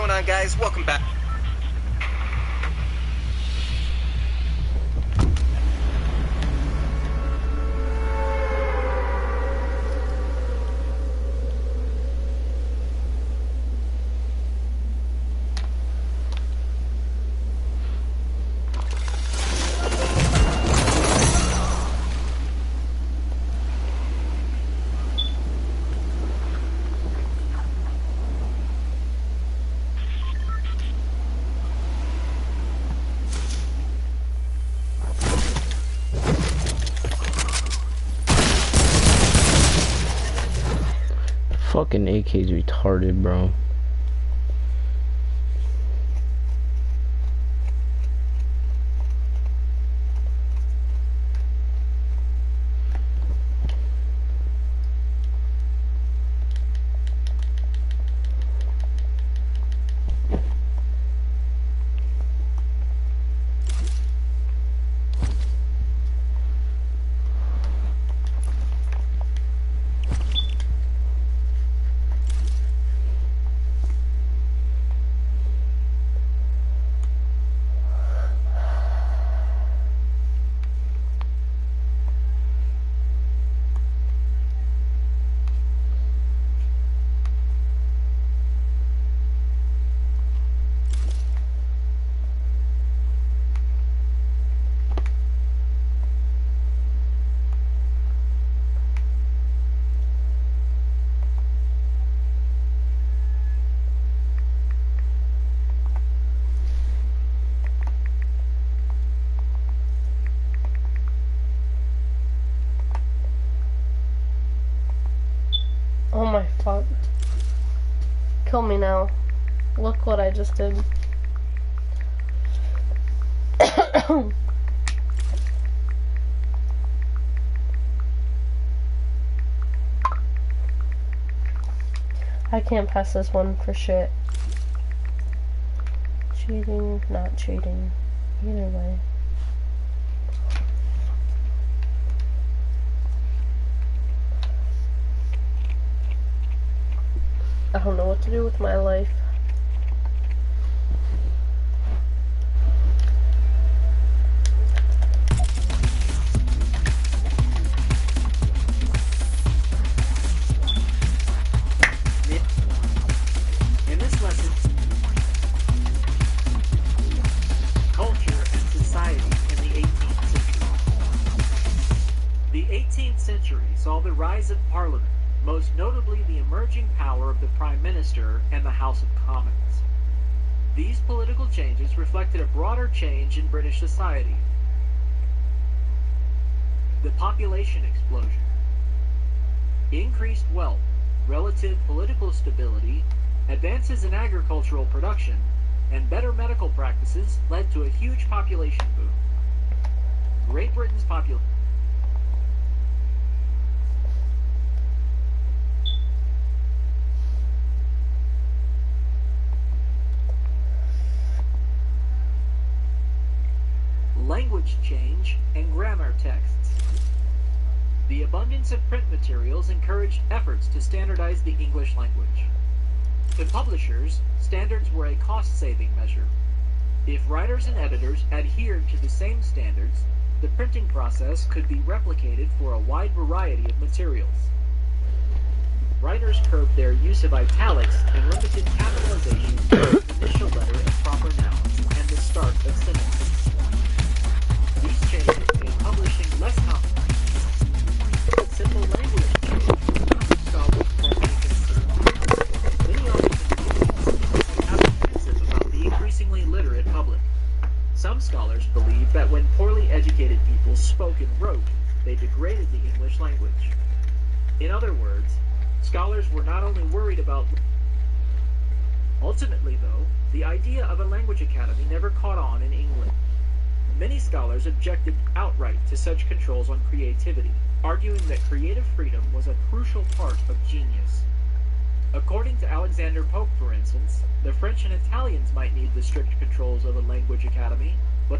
going on, guys? Welcome back. Fucking AK's retarded, bro. Oh my fuck. Kill me now. Look what I just did. I can't pass this one for shit. Cheating, not cheating. Either way. I don't know what to do with my life. In this lesson, culture and society in the 18th century. The 18th century saw the rise of Parliament, most notably the emerging power of the Prime Minister and the House of Commons. These political changes reflected a broader change in British society. The population explosion, increased wealth, relative political stability, advances in agricultural production, and better medical practices led to a huge population boom. Great Britain's population language change, and grammar texts. The abundance of print materials encouraged efforts to standardize the English language. To publishers, standards were a cost-saving measure. If writers and editors adhered to the same standards, the printing process could be replicated for a wide variety of materials. Writers curbed their use of italics and limited capitalization to the initial letter of proper nouns and the start of sentences. These changes made publishing less complex, but simple language changes scholars formally concerned. Many authors are apprehensive about the increasingly literate public. Some scholars believe that when poorly educated people spoke and wrote, they degraded the English language. In other words, scholars were not only worried about... Ultimately, though, the idea of a language academy never caught on in England. Many scholars objected outright to such controls on creativity, arguing that creative freedom was a crucial part of genius. According to Alexander Pope, for instance, the French and Italians might need the strict controls of a language academy, but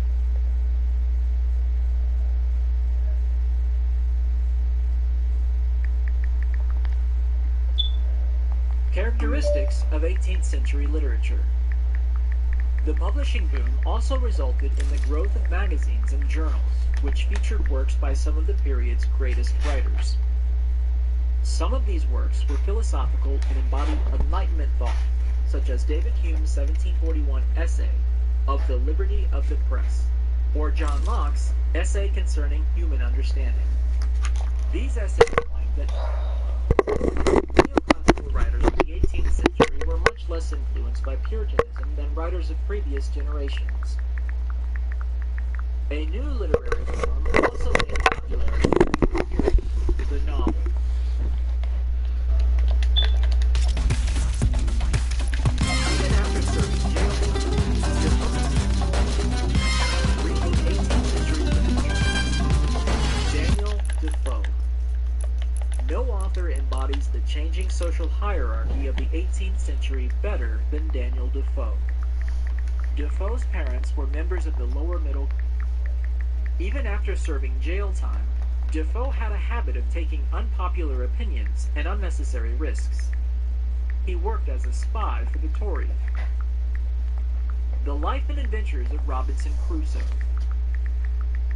Characteristics of 18th century literature. The publishing boom also resulted in the growth of magazines and journals, which featured works by some of the period's greatest writers. Some of these works were philosophical and embodied Enlightenment thought, such as David Hume's 1741 essay, Of the Liberty of the Press, or John Locke's Essay Concerning Human Understanding. These essays claim that neoclassical writers of the 18th century were much less influenced by Puritanism than writers of previous generations. A new literary form also gained popularity during the period, the novel. Even after serving jail reading 18th century literature. Daniel Defoe. No author embodies the changing social hierarchy of the 18th century better than Daniel Defoe. Defoe's parents were members of the lower middle. Even after serving jail time, Defoe had a habit of taking unpopular opinions and unnecessary risks. He worked as a spy for the Tories. The Life and Adventures of Robinson Crusoe.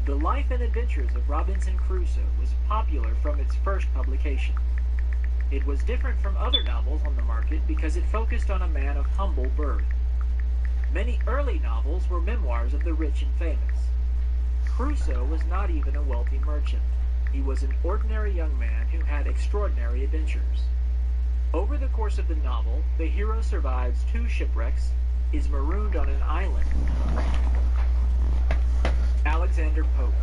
The Life and Adventures of Robinson Crusoe was popular from its first publication. It was different from other novels on the market because it focused on a man of humble birth. Many early novels were memoirs of the rich and famous. Crusoe was not even a wealthy merchant. He was an ordinary young man who had extraordinary adventures. Over the course of the novel, the hero survives 2 shipwrecks, is marooned on an island. Alexander Pope.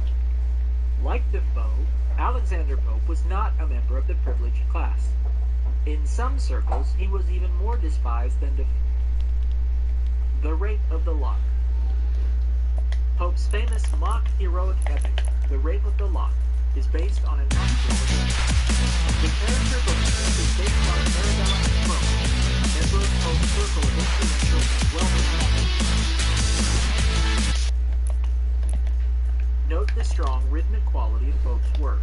Like Defoe, Alexander Pope was not a member of the privileged class. In some circles, he was even more despised than Defoe. The Rape of the Lock. Pope's famous mock heroic epic, The Rape of the Lock, is based on an actual event. The character Booker is based on Arabella Monroe, member of Pope's circle of influential and wealthy people. Note the strong rhythmic quality of Pope's work.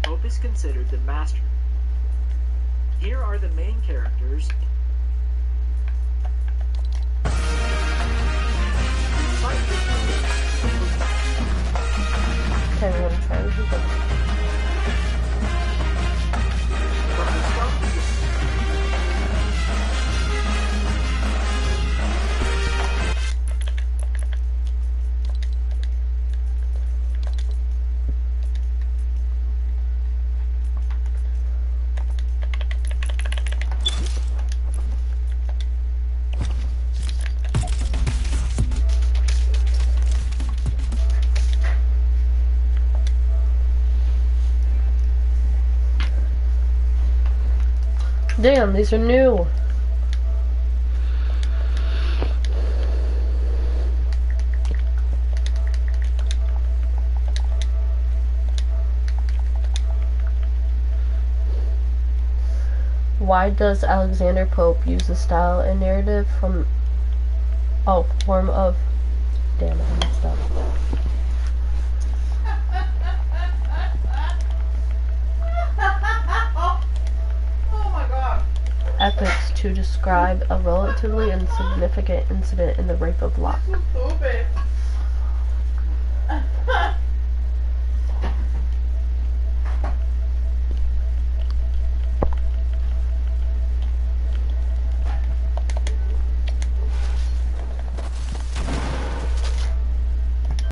Pope is considered the master. Here are the main characters. Damn, these are new. Why does Alexander Pope use the style and narrative from form of damn, I messed up. Epics to describe a relatively insignificant incident in the Rape of Lock.